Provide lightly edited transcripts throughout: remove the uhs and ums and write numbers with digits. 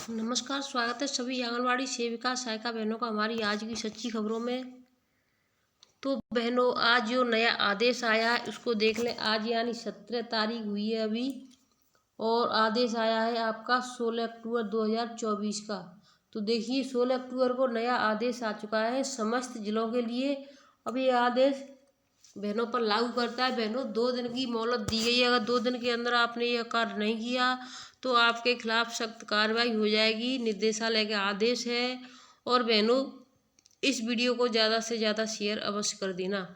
नमस्कार, स्वागत है सभी आंगनवाड़ी सेविका सहायिका बहनों का हमारी आज की सच्ची खबरों में। तो बहनों, आज जो नया आदेश आया है उसको देख लें। आज यानी 17 तारीख हुई है अभी, और आदेश आया है आपका 16 अक्टूबर 2024 का। तो देखिए, 16 अक्टूबर को नया आदेश आ चुका है समस्त जिलों के लिए। अब ये आदेश बहनों पर लागू करता है। बहनों, 2 दिन की मोहलत दी गई है। अगर 2 दिन के अंदर आपने यह कार्य नहीं किया तो आपके खिलाफ सख्त कार्रवाई हो जाएगी। निर्देशालय का आदेश है। और बहनों, इस वीडियो को ज़्यादा से ज़्यादा शेयर अवश्य कर देना।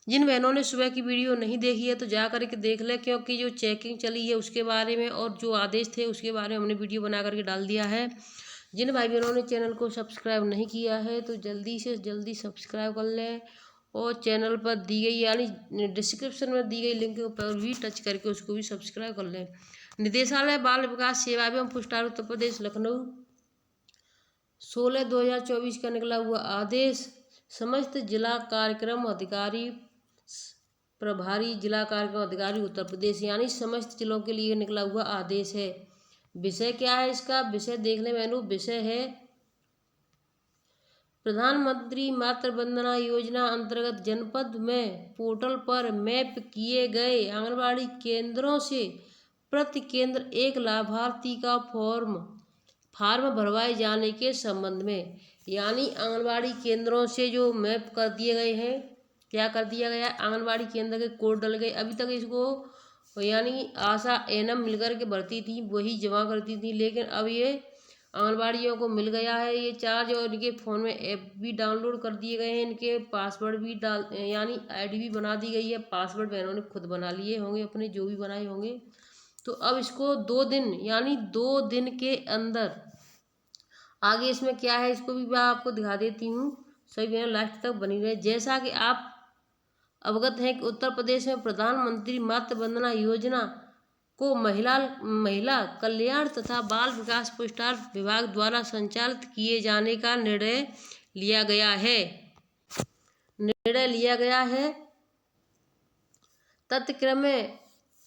जिन बहनों ने सुबह की वीडियो नहीं देखी है तो जा कर के देख लें, क्योंकि जो चेकिंग चली है उसके बारे में और जो आदेश थे उसके बारे में हमने वीडियो बना करके डाल दिया है। जिन भाई बहनों ने चैनल को सब्सक्राइब नहीं किया है तो जल्दी से जल्दी सब्सक्राइब कर लें, और चैनल पर दी गई यानी डिस्क्रिप्शन में दी गई लिंक पर भी टच करके उसको भी सब्सक्राइब कर लें। निदेशालय बाल विकास सेवा एवं पुष्टार उत्तर प्रदेश लखनऊ 16/2024 का निकला हुआ आदेश समस्त जिला कार्यक्रम अधिकारी प्रभारी जिला कार्यक्रम अधिकारी उत्तर प्रदेश यानी समस्त जिलों के लिए निकला हुआ आदेश है। विषय क्या है इसका? विषय देख लें बहनों। विषय है प्रधानमंत्री मातृ वंदना योजना अंतर्गत जनपद में पोर्टल पर मैप किए गए आंगनबाड़ी केंद्रों से प्रति केंद्र एक लाभार्थी का फार्म भरवाए जाने के संबंध में। यानी आंगनबाड़ी केंद्रों से जो मैप कर दिए गए हैं, क्या कर दिया गया? आंगनबाड़ी केंद्र के कोड डल गए। अभी तक इसको यानी आशा एनएम मिलकर के भरती थी, वही जमा करती थी, लेकिन अब ये आंगनबाड़ियों को मिल गया है ये चार्ज, और इनके फ़ोन में ऐप भी डाउनलोड कर दिए गए हैं। इनके पासवर्ड भी यानी आईडी भी बना दी गई है। पासवर्ड बहनों ने खुद बना लिए होंगे अपने, जो भी बनाए होंगे। तो अब इसको 2 दिन यानी 2 दिन के अंदर, आगे इसमें क्या है इसको भी मैं आपको दिखा देती हूँ। सभी बहन लास्ट तक बनी रहे। जैसा कि आप अवगत हैं कि उत्तर प्रदेश में प्रधानमंत्री मातृ वंदना योजना को महिला कल्याण तथा बाल विकास पुरस्कार विभाग द्वारा संचालित किए जाने का निर्णय लिया गया है। तत्क्रम में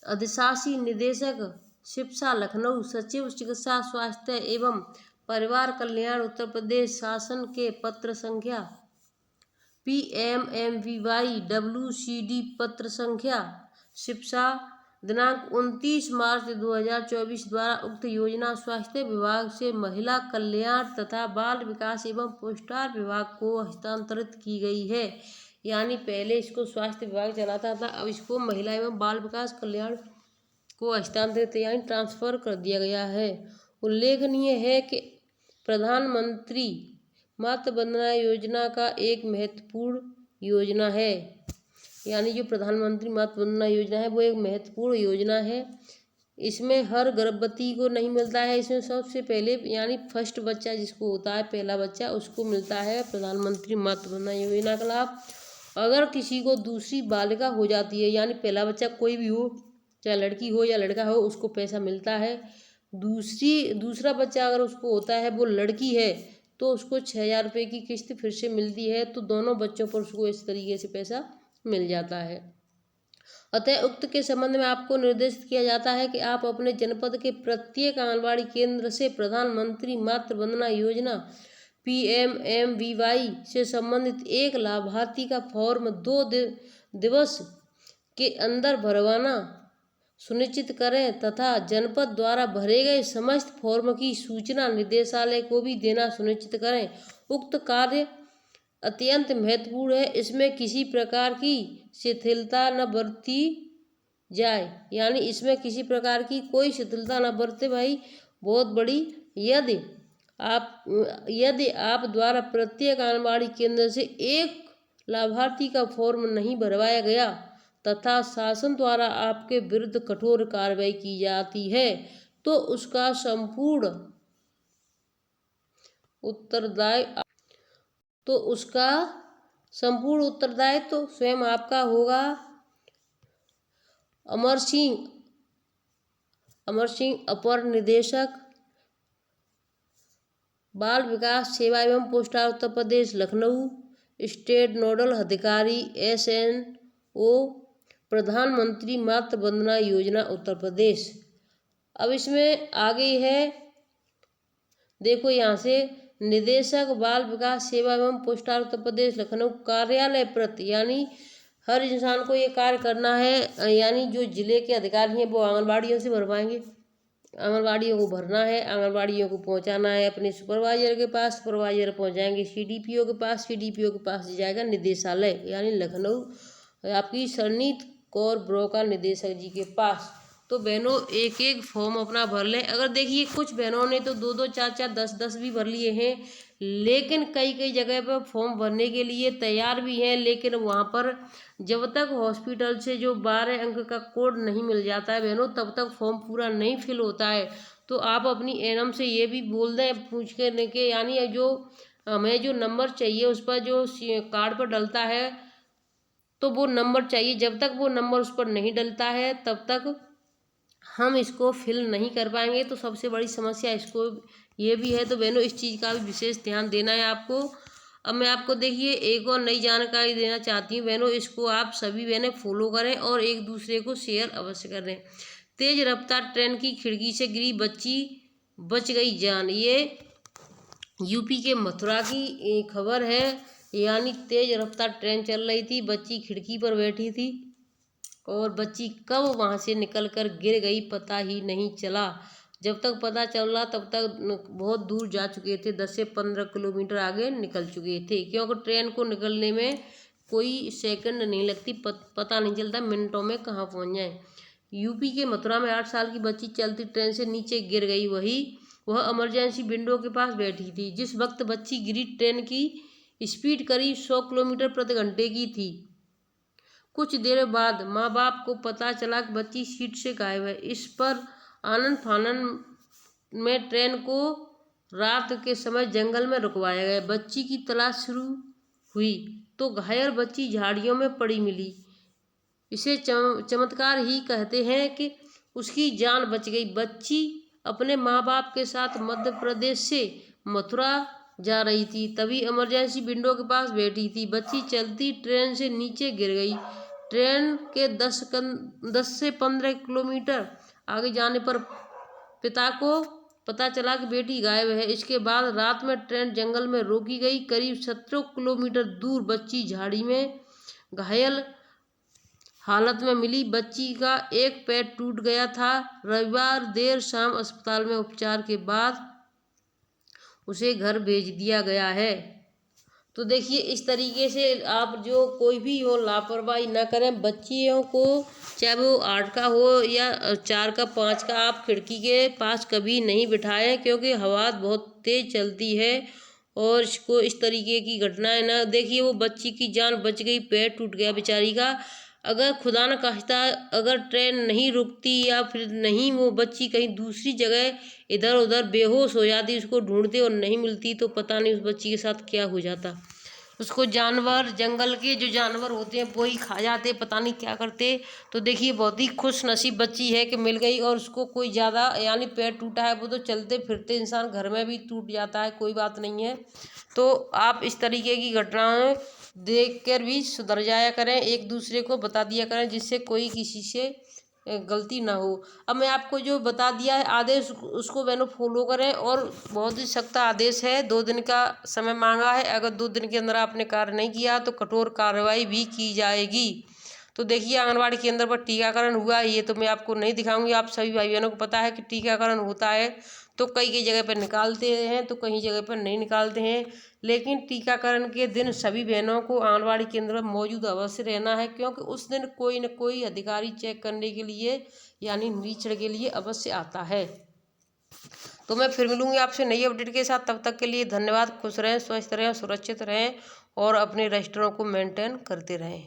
अधिशासी निदेशक शिक्षा लखनऊ, सचिव चिकित्सा स्वास्थ्य एवं परिवार कल्याण उत्तर प्रदेश शासन के पत्र संख्या PMMVY WCD पत्र संख्या शिक्षा दिनांक 29 मार्च 2024 द्वारा उक्त योजना स्वास्थ्य विभाग से महिला कल्याण तथा बाल विकास एवं पुरस्कार विभाग को हस्तांतरित की गई है। यानी पहले इसको स्वास्थ्य विभाग चलाता था, अब इसको महिला एवं बाल विकास कल्याण को हस्तांतरित यानी ट्रांसफर कर दिया गया है। उल्लेखनीय है कि प्रधानमंत्री मातृ वंदना योजना का एक महत्वपूर्ण योजना है। यानी जो प्रधानमंत्री मातृ वंदना योजना है वो एक महत्वपूर्ण योजना है। इसमें हर गर्भवती को नहीं मिलता है। इसमें सबसे पहले यानी फर्स्ट बच्चा जिसको होता है, पहला बच्चा, उसको मिलता है प्रधानमंत्री मातृ वंदना योजना का लाभ। अगर किसी को दूसरी बालिका हो जाती है, यानी पहला बच्चा कोई भी हो, चाहे लड़की हो या लड़का हो, उसको पैसा मिलता है। दूसरा बच्चा अगर उसको होता है, वो लड़की है, तो उसको 6,000 रुपये की किस्त फिर से मिलती है। तो दोनों बच्चों पर उसको इस तरीके से पैसा मिल जाता है। अतः उक्त के संबंध में आपको निर्देशित किया जाता है कि आप अपने जनपद के प्रत्येक आंगनबाड़ी केंद्र से प्रधानमंत्री मातृ वंदना योजना PMMVY से संबंधित एक लाभार्थी का फॉर्म 2 दिवस के अंदर भरवाना सुनिश्चित करें तथा जनपद द्वारा भरे गए समस्त फॉर्म की सूचना निदेशालय को भी देना सुनिश्चित करें। उक्त कार्य अत्यंत महत्वपूर्ण है। इसमें किसी प्रकार की शिथिलता न बरती जाए। यानी इसमें किसी प्रकार की कोई शिथिलता न बरते भाई, बहुत बड़ी। यदि आप द्वारा प्रत्येक आंगनबाड़ी केंद्र से एक लाभार्थी का फॉर्म नहीं भरवाया गया तथा शासन द्वारा आपके विरुद्ध कठोर कार्रवाई की जाती है तो उसका संपूर्ण उत्तरदायित्व तो स्वयं आपका होगा। अमर सिंह अपर निदेशक बाल विकास सेवा एवं पुरस्कार उत्तर प्रदेश लखनऊ, स्टेट नोडल अधिकारी SNO प्रधानमंत्री मातृ वंदना योजना उत्तर प्रदेश। अब इसमें आगे है देखो यहाँ से निदेशक बाल विकास सेवा एवं पोस्टाल उत्तर प्रदेश लखनऊ कार्यालय प्रति, यानी हर इंसान को ये कार्य करना है, यानी जो जिले के अधिकारी हैं वो आंगनबाड़ियों से भरवाएंगे, आंगनबाड़ियों को भरना है, आंगनबाड़ियों को पहुंचाना है अपने सुपरवाइजर के पास, सुपरवाइजर पहुंचाएंगे सीडीपीओ के पास, सीडीपीओ के पास जाएगा निदेशालय यानी लखनऊ आपकी सरनीत कौर ब्रोका निदेशक जी के पास। तो बहनों एक एक फॉर्म अपना भर लें। अगर देखिए कुछ बहनों ने तो 2-2, 4-4, 10-10 भी भर लिए हैं, लेकिन कई कई जगह पर फॉर्म भरने के लिए तैयार भी हैं, लेकिन वहाँ पर जब तक हॉस्पिटल से जो 12 अंक का कोड नहीं मिल जाता है बहनों, तब तक फॉर्म पूरा नहीं फिल होता है। तो आप अपनी एनम से ये भी बोल दें पूछ के, यानी जो हमें जो नंबर चाहिए उस पर जो कार्ड पर डलता है तो वो नंबर चाहिए, जब तक वो नंबर उस पर नहीं डलता है तब तक हम इसको फिल नहीं कर पाएंगे। तो सबसे बड़ी समस्या इसको ये भी है। तो बहनों इस चीज़ का भी विशेष ध्यान देना है आपको। अब मैं आपको देखिए एक और नई जानकारी देना चाहती हूँ बहनों, इसको आप सभी बहनें फॉलो करें और एक दूसरे को शेयर अवश्य करें। तेज रफ्तार ट्रेन की खिड़की से गिरी बच्ची, बच गई जान। ये यूपी के मथुरा की खबर है, यानी तेज रफ्तार ट्रेन चल रही थी, बच्ची खिड़की पर बैठी थी और बच्ची कब वहाँ से निकलकर गिर गई पता ही नहीं चला। जब तक पता चला तब तक बहुत दूर जा चुके थे, 10 से 15 किलोमीटर आगे निकल चुके थे, क्योंकि ट्रेन को निकलने में कोई सेकंड नहीं लगती, पता नहीं चलता मिनटों में कहाँ पहुँच जाए। यूपी के मथुरा में 8 साल की बच्ची चलती ट्रेन से नीचे गिर गई। वह इमरजेंसी विंडो के पास बैठी थी। जिस वक्त बच्ची गिरी ट्रेन की स्पीड करीब 100 किलोमीटर प्रति घंटे की थी। कुछ देर बाद माँ बाप को पता चला कि बच्ची सीट से गायब है। इस पर आनन फानन में ट्रेन को रात के समय जंगल में रुकवाया गया। बच्ची की तलाश शुरू हुई तो घायल बच्ची झाड़ियों में पड़ी मिली। इसे चमत्कार ही कहते हैं कि उसकी जान बच गई। बच्ची अपने माँ बाप के साथ मध्य प्रदेश से मथुरा जा रही थी, तभी इमरजेंसी विंडो के पास बैठी थी। बच्ची चलती ट्रेन से नीचे गिर गई। ट्रेन के 10 से 15 किलोमीटर आगे जाने पर पिता को पता चला कि बेटी गायब है। इसके बाद रात में ट्रेन जंगल में रोकी गई। करीब 17 किलोमीटर दूर बच्ची झाड़ी में घायल हालत में मिली। बच्ची का एक पैर टूट गया था। रविवार देर शाम अस्पताल में उपचार के बाद उसे घर भेज दिया गया है। तो देखिए इस तरीके से आप जो कोई भी हो लापरवाही ना करें। बच्चियों को चाहे वो 8 का हो या 4 का 5 का, आप खिड़की के पास कभी नहीं बिठाएं, क्योंकि हवा बहुत तेज चलती है और इसको इस तरीके की घटनाएं ना देखिए। वो बच्ची की जान बच गई, पैर टूट गया बेचारी का। अगर खुदा न खास्ता अगर ट्रेन नहीं रुकती या फिर नहीं वो बच्ची कहीं दूसरी जगह इधर उधर बेहोश हो जाती, उसको ढूंढते और नहीं मिलती, तो पता नहीं उस बच्ची के साथ क्या हो जाता। उसको जानवर, जंगल के जो जानवर होते हैं वो ही खा जाते, पता नहीं क्या करते। तो देखिए बहुत ही खुश नसीब बच्ची है कि मिल गई। और उसको कोई ज़्यादा यानी पैर टूटा है, वो तो चलते फिरते इंसान घर में भी टूट जाता है, कोई बात नहीं है। तो आप इस तरीके की घटनाएं देख कर भी सुधर जाया करें, एक दूसरे को बता दिया करें, जिससे कोई किसी से गलती ना हो। अब मैं आपको जो बता दिया है आदेश, उसको बहनों फॉलो करें। और बहुत ही सख्त आदेश है, 2 दिन का समय मांगा है। अगर 2 दिन के अंदर आपने कार्य नहीं किया तो कठोर कार्रवाई भी की जाएगी। तो देखिए आंगनबाड़ी केंद्र पर टीकाकरण हुआ है, ये तो मैं आपको नहीं दिखाऊंगी। आप सभी भाई बहनों को पता है कि टीकाकरण होता है तो कई कई जगह पर निकालते हैं तो कई जगह पर नहीं निकालते हैं, लेकिन टीकाकरण के दिन सभी बहनों को आंगनबाड़ी केंद्र में मौजूद अवश्य रहना है, क्योंकि उस दिन कोई न कोई अधिकारी चेक करने के लिए यानी निरीक्षण के लिए अवश्य आता है। तो मैं फिर मिलूंगी आपसे नई अपडेट के साथ, तब तक के लिए धन्यवाद। खुश रहें, स्वस्थ रहें, सुरक्षित रहें और अपने रजिस्टरों को मेंटेन करते रहें।